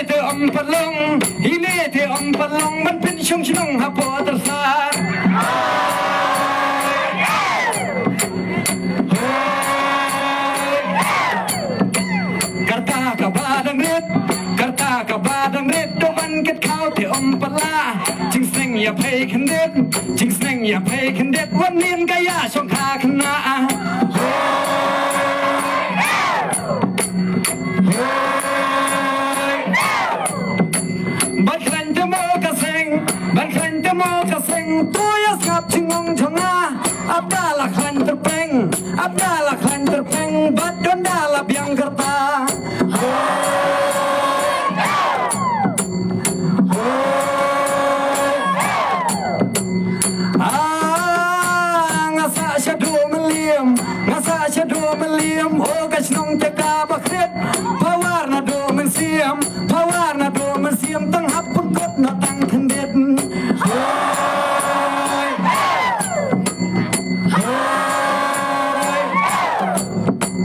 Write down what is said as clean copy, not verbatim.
เธออมพัดลงอีเน่เธออมพัดลงมันเป็นช่องช่องหาปอตรศาสตร์Karta kabadang rit Karta kabadang rit Do man ket khao te om pala Ching seng ya pay kan det Ching seng ya pay kan det Wan nin gaya chong kha khna Ban klan te mo ka seng Ban klan te mo ka seng Tu ya sap ching ong chong a Abda la klan terpeng Abda la klan terpeng Bat don da la biang karta Ngasa syadu meliam Oh kach nong jaga bakrit Pawarna do men siam